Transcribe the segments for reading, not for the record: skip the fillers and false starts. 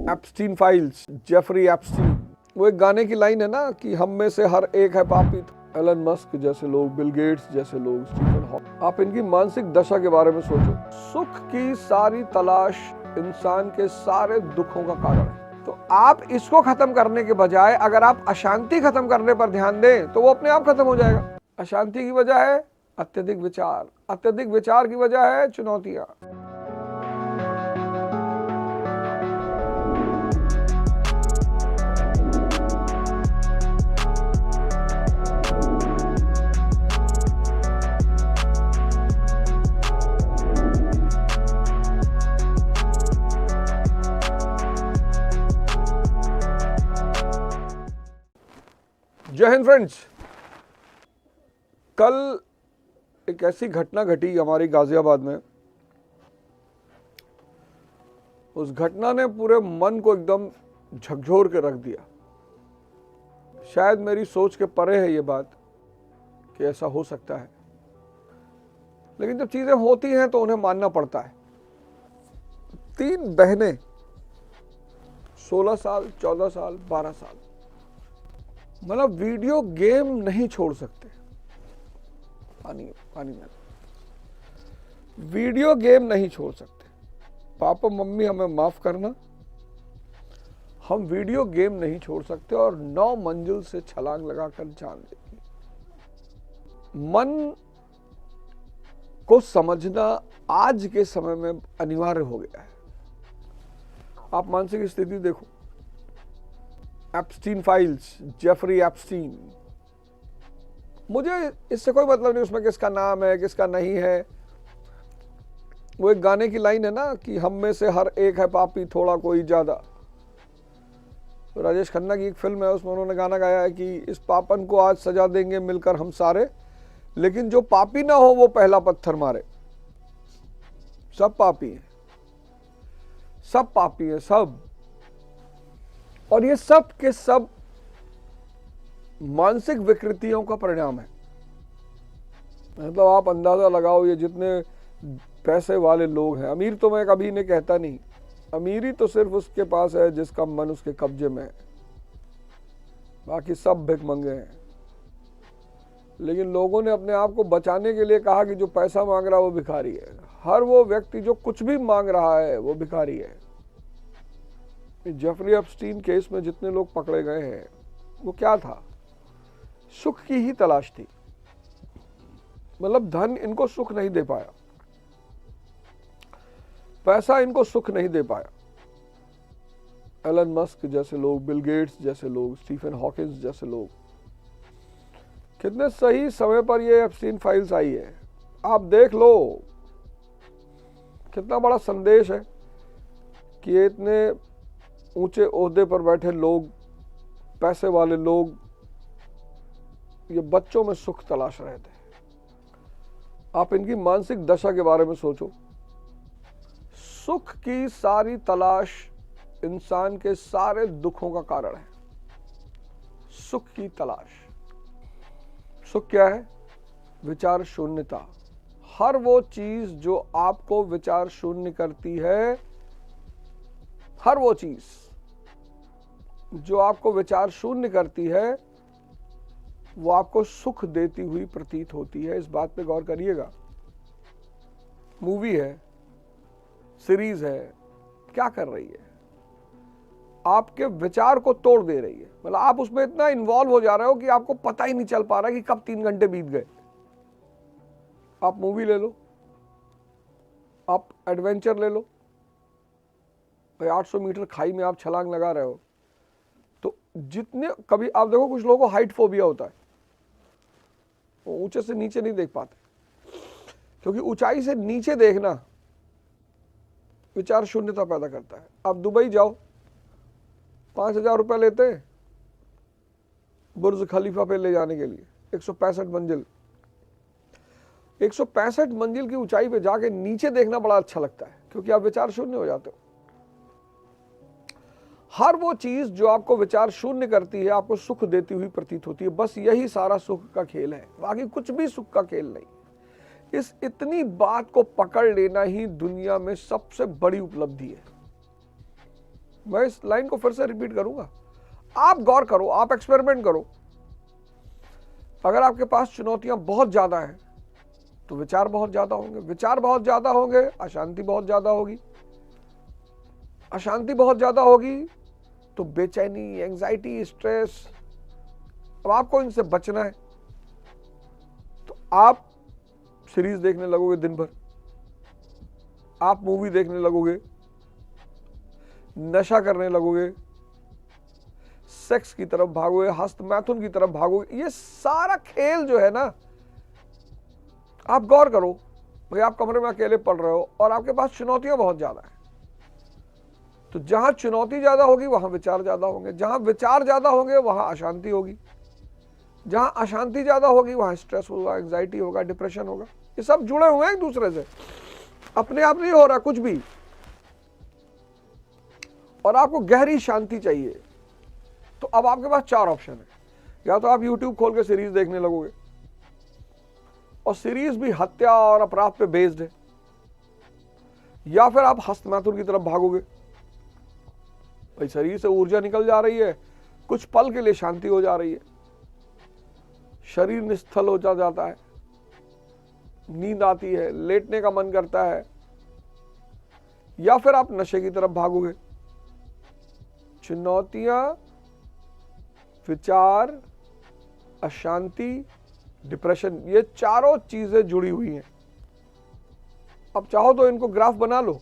Epstein files, Jeffrey Epstein. वो एक गाने की लाइन है ना कि हम में से हर एक है पापी। एलन मस्क जैसे लोग, बिल गेट्स जैसे लोग, स्टीफन हॉकिंग। आप इनकी मानसिक दशा के बारे में सोचो। सुख की सारी तलाश इंसान के सारे दुखों का कारण है। तो आप इसको खत्म करने के बजाय अगर आप अशांति खत्म करने पर ध्यान दें तो वो अपने आप खत्म हो जाएगा। अशांति की वजह है अत्यधिक विचार, अत्यधिक विचार की वजह है चुनौतियां। जय हिंद फ्रेंड्स। कल एक ऐसी घटना घटी हमारी गाजियाबाद में। उस घटना ने पूरे मन को एकदम झकझोर के रख दिया। शायद मेरी सोच के परे है ये बात कि ऐसा हो सकता है, लेकिन जब चीजें होती हैं तो उन्हें मानना पड़ता है। 3 बहनें 16 साल, 14 साल, 12 साल, मतलब वीडियो गेम नहीं छोड़ सकते। पानी में वीडियो गेम नहीं छोड़ सकते। पापा मम्मी हमें माफ करना, हम वीडियो गेम नहीं छोड़ सकते और 9 मंजिल से छलांग लगाकर जान देंगे। मन को समझना आज के समय में अनिवार्य हो गया है। आप मानसिक स्थिति देखो। Epstein files, Jeffrey Epstein. मुझे इससे कोई मतलब नहीं उसमें किसका नाम है किसका नहीं है। वो एक गाने की लाइन है ना कि हम में से हर एक है पापी, थोड़ा कोई ज्यादा। तो राजेश खन्ना की एक फिल्म है, उसमें उन्होंने गाना गाया है कि इस पापन को आज सजा देंगे मिलकर हम सारे, लेकिन जो पापी ना हो वो पहला पत्थर मारे। सब पापी हैं, सब पापी हैं, सब। और ये सब के सब मानसिक विकृतियों का परिणाम है। मतलब आप अंदाजा लगाओ, ये जितने पैसे वाले लोग हैं, अमीर तो मैं कभी नहीं कहता नहीं, अमीरी तो सिर्फ उसके पास है जिसका मन उसके कब्जे में है, बाकी सब भिखमंगे हैं। लेकिन लोगों ने अपने आप को बचाने के लिए कहा कि जो पैसा मांग रहा है वो भिखारी है। हर वो व्यक्ति जो कुछ भी मांग रहा है वो भिखारी है। जेफरी एप्स्टीन केस में जितने लोग पकड़े गए हैं वो क्या था? सुख की ही तलाश थी। मतलब धन इनको सुख नहीं दे पाया, पैसा इनको सुख नहीं दे पाया। एलन मस्क जैसे लोग, बिल गेट्स जैसे लोग, स्टीफन हॉकिंग जैसे लोग, कितने सही समय पर ये एप्स्टीन फाइल्स आई है। आप देख लो कितना बड़ा संदेश है कि ये इतने ऊंचे ओहदे पर बैठे लोग, पैसे वाले लोग, ये बच्चों में सुख तलाश रहे थे। आप इनकी मानसिक दशा के बारे में सोचो। सुख की सारी तलाश इंसान के सारे दुखों का कारण है। सुख की तलाश। सुख क्या है? विचार शून्यता। हर वो चीज जो आपको विचार शून्य करती है, हर वो चीज जो आपको विचार शून्य करती है वो आपको सुख देती हुई प्रतीत होती है। इस बात पे गौर करिएगा। मूवी है, सीरीज है, क्या कर रही है? आपके विचार को तोड़ दे रही है। मतलब आप उसमें इतना इन्वॉल्व हो जा रहे हो कि आपको पता ही नहीं चल पा रहा कि कब 3 घंटे बीत गए। आप मूवी ले लो, आप एडवेंचर ले लो, भाई 800 मीटर खाई में आप छलांग लगा रहे हो, तो जितने कभी आप देखो कुछ लोगों को हाइट फोबिया होता है, वो ऊंचे से नीचे नहीं देख पाते, क्योंकि ऊंचाई से नीचे देखना विचार शून्यता पैदा करता है। आप दुबई जाओ, 5,000 रुपये लेते हैं बुर्ज खलीफा पे ले जाने के लिए। 165 मंजिल, 165 मंजिल की ऊंचाई पे जाके नीचे देखना बड़ा अच्छा लगता है, क्योंकि आप विचार शून्य हो जाते हो। हर वो चीज जो आपको विचार शून्य करती है आपको सुख देती हुई प्रतीत होती है। बस यही सारा सुख का खेल है, बाकी कुछ भी सुख का खेल नहीं। इस इतनी बात को पकड़ लेना ही दुनिया में सबसे बड़ी उपलब्धि है। मैं इस लाइन को फिर से रिपीट करूंगा, आप गौर करो, आप एक्सपेरिमेंट करो। अगर आपके पास चुनौतियां बहुत ज्यादा हैं तो विचार बहुत ज्यादा होंगे, विचार बहुत ज्यादा होंगे, अशांति बहुत ज्यादा होगी, अशांति बहुत ज्यादा होगी तो बेचैनी, एंजाइटी, स्ट्रेस। अब आपको इनसे बचना है तो आप सीरीज देखने लगोगे दिन भर, आप मूवी देखने लगोगे, नशा करने लगोगे, सेक्स की तरफ भागोगे, हस्त मैथुन की तरफ भागोगे। ये सारा खेल जो है ना, आप गौर करो भाई, आप कमरे में अकेले पढ़ रहे हो और आपके पास चुनौतियां बहुत ज्यादा है, तो जहां चुनौती ज्यादा होगी वहां विचार ज्यादा होंगे, जहां विचार ज्यादा होंगे वहां अशांति होगी, जहां अशांति ज्यादा होगी वहां स्ट्रेस होगा, एंजाइटी होगा, डिप्रेशन होगा। ये सब जुड़े हुए हैं एक दूसरे से, अपने आप नहीं हो रहा कुछ भी। और आपको गहरी शांति चाहिए तो अब आपके पास 4 ऑप्शन है। या तो आप YouTube खोल के सीरीज देखने लगोगे, और सीरीज भी हत्या और अपराध पे बेस्ड है, या फिर आप हस्त मैथुन की तरफ भागोगे। भाई शरीर से ऊर्जा निकल जा रही है, कुछ पल के लिए शांति हो जा रही है, शरीर निश्चल हो जाता है, नींद आती है, लेटने का मन करता है, या फिर आप नशे की तरफ भागोगे। चुनौतियां, विचार, अशांति, डिप्रेशन, ये चारों चीजें जुड़ी हुई हैं। अब चाहो तो इनको ग्राफ बना लो।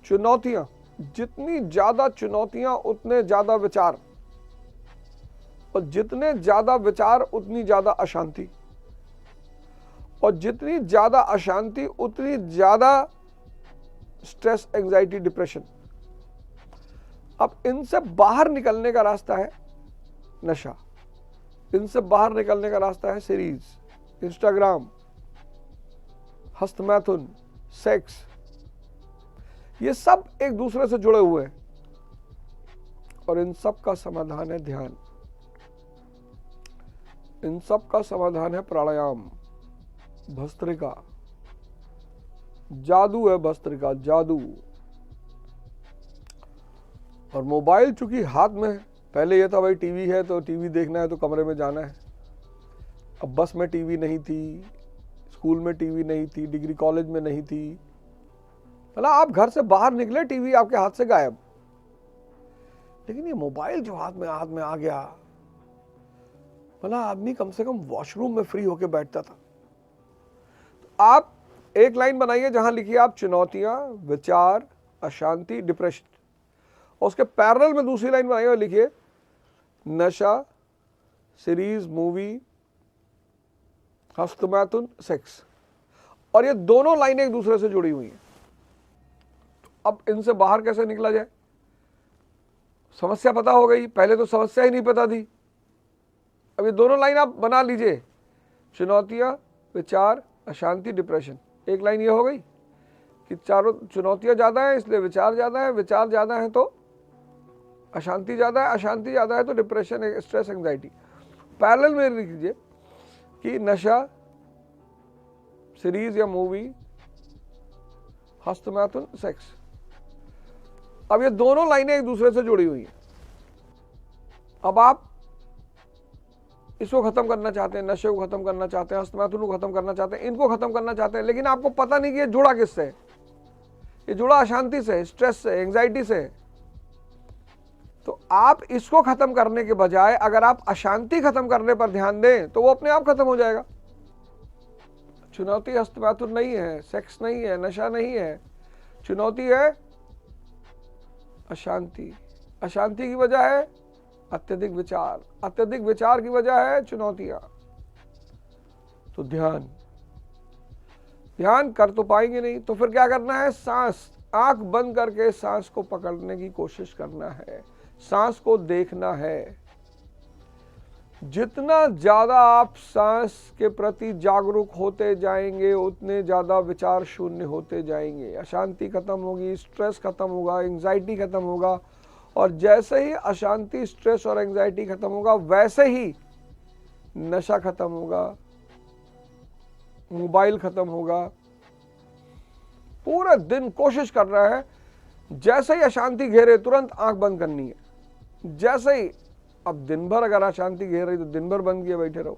चुनौतियां, जितनी ज्यादा चुनौतियां उतने ज्यादा विचार, और जितने ज्यादा विचार उतनी ज्यादा अशांति, और जितनी ज्यादा अशांति उतनी ज्यादा स्ट्रेस, एंजाइटी, डिप्रेशन। अब इनसे बाहर निकलने का रास्ता है नशा, इनसे बाहर निकलने का रास्ता है सीरीज, इंस्टाग्राम, हस्त मैथुन, सेक्स। ये सब एक दूसरे से जुड़े हुए हैं और इन सब का समाधान है ध्यान, इन सब का समाधान है प्राणायाम, भस्त्रिका। जादू है भस्त्रिका, जादू। और मोबाइल चूंकि हाथ में है, पहले यह था भाई टीवी है तो टीवी देखना है तो कमरे में जाना है। अब बस में टीवी नहीं थी, स्कूल में टीवी नहीं थी, डिग्री कॉलेज में नहीं थी, मतलब आप घर से बाहर निकले टीवी आपके हाथ से गायब। लेकिन ये मोबाइल जो हाथ में आ गया, मतलब आदमी कम से कम वॉशरूम में फ्री होके बैठता था। तो आप एक लाइन बनाइए जहां लिखिए आप चुनौतियां, विचार, अशांति, डिप्रेशन, और उसके पैरेलल में दूसरी लाइन बनाइए और लिखिए नशा, सीरीज, मूवी, हस्त मैथुन, सेक्स। और ये दोनों लाइनें एक दूसरे से जुड़ी हुई हैं। तो अब इनसे बाहर कैसे निकला जाए? समस्या पता हो गई, पहले तो समस्या ही नहीं पता थी। अब ये दोनों लाइन आप बना लीजिए, चुनौतियां, विचार, अशांति, डिप्रेशन। एक लाइन ये हो गई कि चारों चुनौतियां ज्यादा है इसलिए विचार ज्यादा है, विचार ज्यादा है तो अशांति ज्यादा है, अशांति ज्यादा है तो डिप्रेशन, स्ट्रेस, एंजाइटी। पैरेलल में लिख लीजिए कि नशा, सीरीज या मूवी, हस्त मैथुन, सेक्स। अब ये दोनों लाइनें एक दूसरे से जुड़ी हुई हैं। अब आप इसको खत्म करना चाहते हैं, नशे को खत्म करना चाहते हैं, हस्त मैथुन को खत्म करना चाहते हैं, इनको खत्म करना चाहते हैं, लेकिन आपको पता नहीं कि ये जुड़ा किससे है। ये जुड़ा अशांति से, स्ट्रेस से, एंजाइटी से। तो आप इसको खत्म करने के बजाय अगर आप अशांति खत्म करने पर ध्यान दें तो वो अपने आप खत्म हो जाएगा। चुनौती हस्त मैथुन नहीं है, सेक्स नहीं है, नशा नहीं है, चुनौती है अशांति। अशांति की वजह है अत्यधिक विचार, अत्यधिक विचार की वजह है चुनौतियां। तो ध्यान, ध्यान कर तो पाएंगे नहीं, तो फिर क्या करना है? सांस, आंख बंद करके सांस को पकड़ने की कोशिश करना है, सांस को देखना है। जितना ज्यादा आप सांस के प्रति जागरूक होते जाएंगे उतने ज्यादा विचार शून्य होते जाएंगे, अशांति खत्म होगी, स्ट्रेस खत्म होगा, एंजाइटी खत्म होगा। और जैसे ही अशांति, स्ट्रेस और एंजाइटी खत्म होगा वैसे ही नशा खत्म होगा, मोबाइल खत्म होगा। पूरा दिन कोशिश कर रहा है जैसे ही अशांति घेरे तुरंत आंख बंद करनी है। जैसे ही, अब दिन भर अगर अशांति घेर रही तो दिन भर बंद किए बैठे रहो।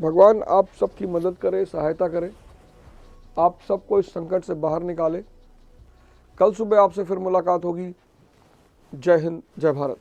भगवान आप सबकी मदद करे, सहायता करे, आप सबको इस संकट से बाहर निकाले। कल सुबह आपसे फिर मुलाकात होगी। जय हिंद, जय भारत।